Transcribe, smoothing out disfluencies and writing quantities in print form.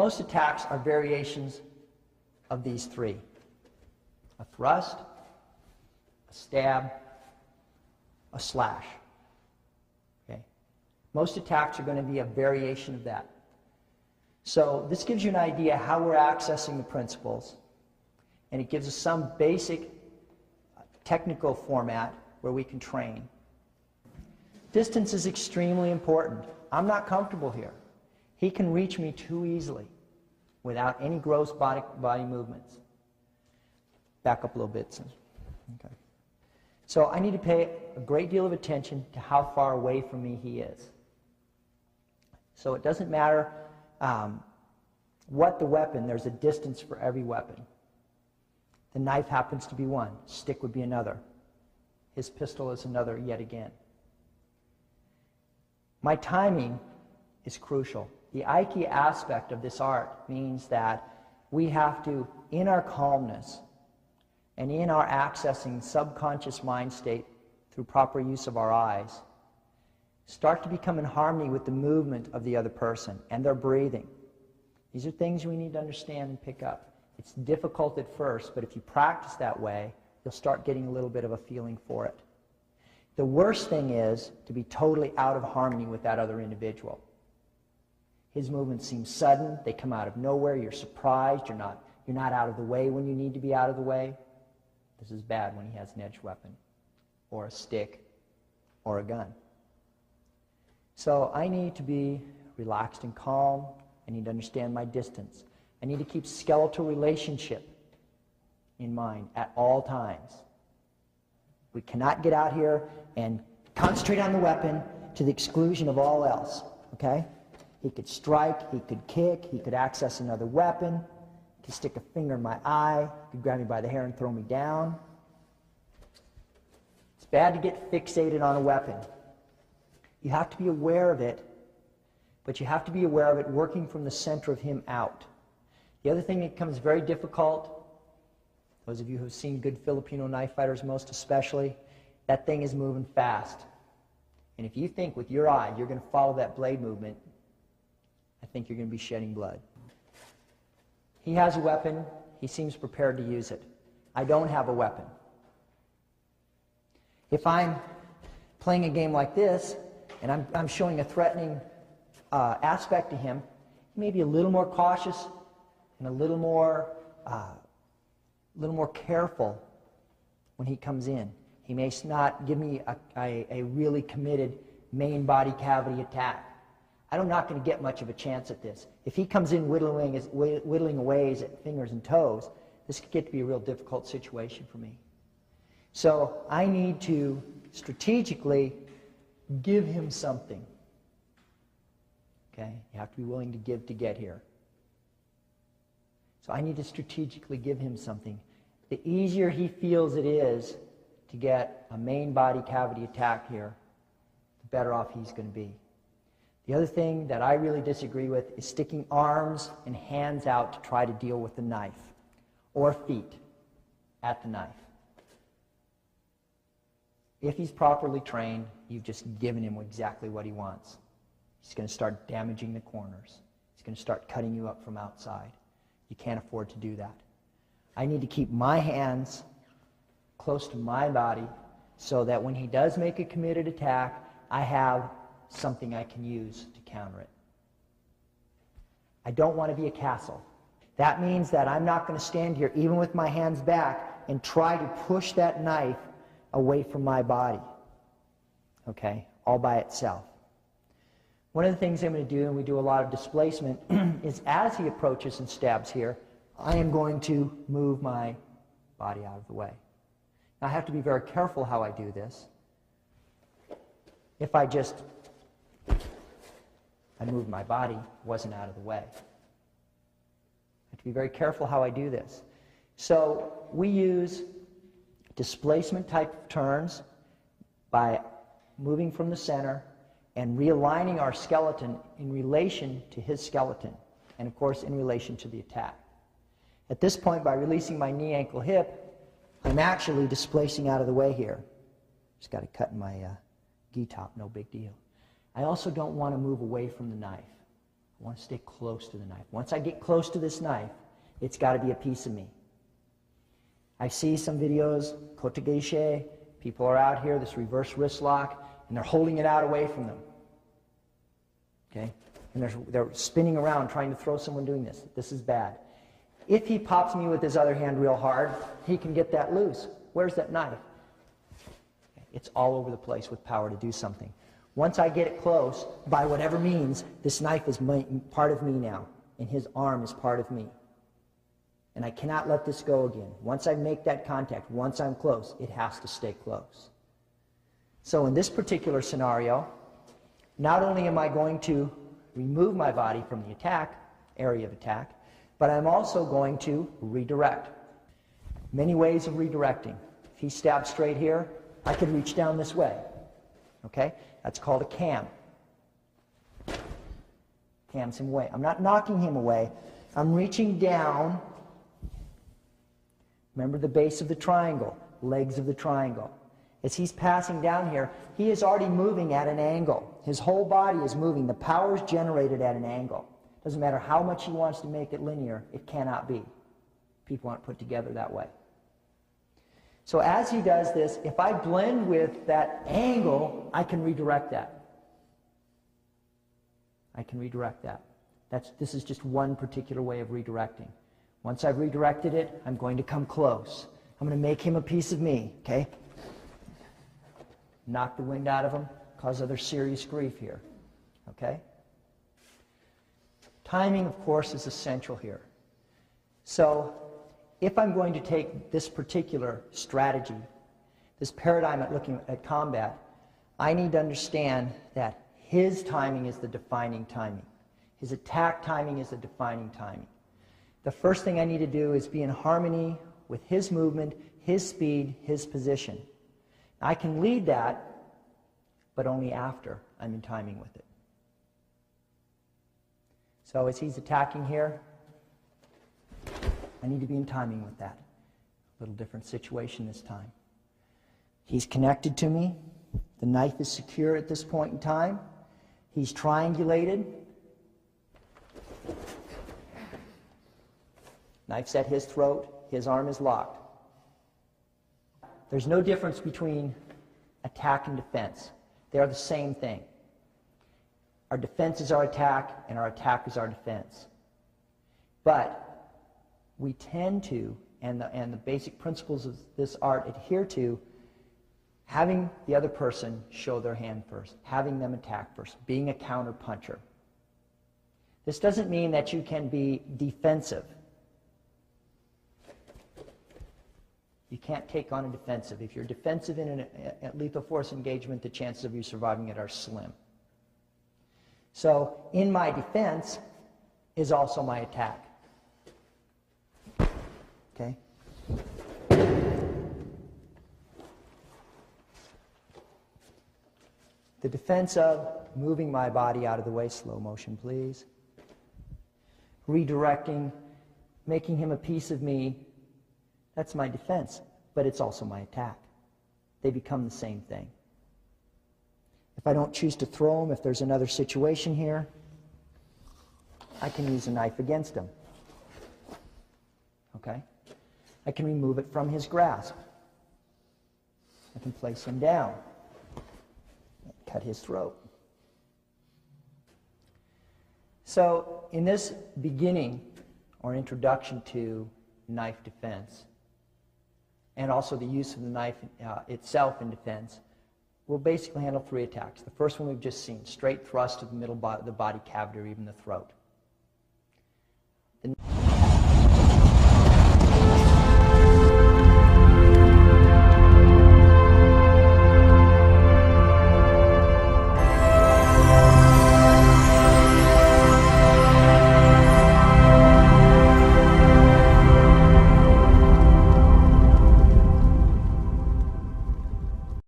Most attacks are variations of these three: a thrust, a stab, a slash. Okay? Most attacks are going to be a variation of that. So this gives you an idea how we're accessing the principles, and it gives us some basic technical format where we can train. Distance is extremely important. I'm not comfortable here. He can reach me too easily without any gross body movements. Back up a little bit. Okay. So I need to pay a great deal of attention to how far away from me he is. So it doesn't matter what the weapon, there's a distance for every weapon. The knife happens to be one, stick would be another. His pistol is another yet again. My timing is crucial. The Aiki aspect of this art means that we have to, in our calmness and in our accessing subconscious mind state through proper use of our eyes, start to become in harmony with the movement of the other person and their breathing. These are things we need to understand and pick up. It's difficult at first, but if you practice that way, you'll start getting a little bit of a feeling for it. The worst thing is to be totally out of harmony with that other individual. His movements seem sudden, they come out of nowhere, you're surprised, you're not out of the way when you need to be out of the way. This is bad when he has an edged weapon, or a stick, or a gun. So I need to be relaxed and calm. I need to understand my distance. I need to keep skeletal relationship in mind at all times. We cannot get out here and concentrate on the weapon to the exclusion of all else, okay? He could strike, he could kick, he could access another weapon, he could stick a finger in my eye, he could grab me by the hair and throw me down. It's bad to get fixated on a weapon. You have to be aware of it, but you have to be aware of it working from the center of him out. The other thing that becomes very difficult, those of you who have seen good Filipino knife fighters most especially, that thing is moving fast. And if you think with your eye you're going to follow that blade movement, I think you're going to be shedding blood. He has a weapon. He seems prepared to use it. I don't have a weapon. If I'm playing a game like this, and I'm showing a threatening aspect to him, he may be a little more cautious and a little more careful when he comes in. He may not give me a really committed main body cavity attack. I'm not going to get much of a chance at this. If he comes in whittling away at fingers and toes, this could get to be a real difficult situation for me. So I need to strategically give him something. Okay? You have to be willing to give to get here. So I need to strategically give him something. The easier he feels it is to get a main body cavity attack here, the better off he's going to be. The other thing that I really disagree with is sticking arms and hands out to try to deal with the knife, or feet at the knife. If he's properly trained, you've just given him exactly what he wants. He's going to start damaging the corners. He's going to start cutting you up from outside. You can't afford to do that. I need to keep my hands close to my body so that when he does make a committed attack, I have something I can use to counter it. I don't want to be a castle. That means that I'm not going to stand here, even with my hands back, and try to push that knife away from my body, okay, all by itself. One of the things I'm going to do, and we do a lot of displacement, is as he approaches and stabs here, I am going to move my body out of the way. Now, I have to be very careful how I do this. If I moved my body, wasn't out of the way. I have to be very careful how I do this. So we use displacement type of turns by moving from the center and realigning our skeleton in relation to his skeleton, and of course in relation to the attack. At this point, by releasing my knee, ankle, hip, I'm actually displacing out of the way here. Just got a cut in my gi top, no big deal. I also don't want to move away from the knife. I want to stay close to the knife. Once I get close to this knife, it's got to be a piece of me. I see some videos, côte gauche, people are out here, this reverse wrist lock, and they're holding it out away from them. Okay? And they're spinning around trying to throw someone doing this. This is bad. If he pops me with his other hand real hard, he can get that loose. Where's that knife? It's all over the place with power to do something. Once I get it close, by whatever means, this knife is part of me now, and his arm is part of me. And I cannot let this go again. Once I make that contact, once I'm close, it has to stay close. So in this particular scenario, not only am I going to remove my body from the attack, area of attack, but I'm also going to redirect. Many ways of redirecting. If he stabs straight here, I could reach down this way. Okay? That's called a cam. Cams him away. I'm not knocking him away. I'm reaching down. Remember the base of the triangle, legs of the triangle. As he's passing down here, he is already moving at an angle. His whole body is moving. The power is generated at an angle. Doesn't matter how much he wants to make it linear, it cannot be. People aren't put together that way. So as he does this, if I blend with that angle, I can redirect that. I can redirect that. This is just one particular way of redirecting. Once I've redirected it, I'm going to come close. I'm going to make him a piece of me, okay? Knock the wind out of him, cause other serious grief here, okay? Timing, of course, is essential here. So if I'm going to take this particular strategy, this paradigm at looking at combat, I need to understand that his timing is the defining timing. His attack timing is the defining timing. The first thing I need to do is be in harmony with his movement, his speed, his position. I can lead that, but only after I'm in timing with it. So as he's attacking here, I need to be in timing with that. A little different situation this time. He's connected to me. The knife is secure at this point in time. He's triangulated. Knife's at his throat. His arm is locked. There's no difference between attack and defense. They are the same thing. Our defense is our attack, and our attack is our defense. But we tend to, and the basic principles of this art adhere to, having the other person show their hand first, having them attack first, being a counter-puncher. This doesn't mean that you can be defensive. You can't take on a defensive. If you're defensive in a lethal force engagement, the chances of you surviving it are slim. So, in my defense is also my attack. Okay? The defense of moving my body out of the way, slow motion please. Redirecting, making him a piece of me, that's my defense, but it's also my attack. They become the same thing. If I don't choose to throw him, if there's another situation here, I can use a knife against him. Okay? I can remove it from his grasp. I can place him down. Cut his throat. So, in this beginning, or introduction to knife defense, and also the use of the knife itself in defense, we'll basically handle 3 attacks. The first one we've just seen, straight thrust to the middle the body cavity or even the throat.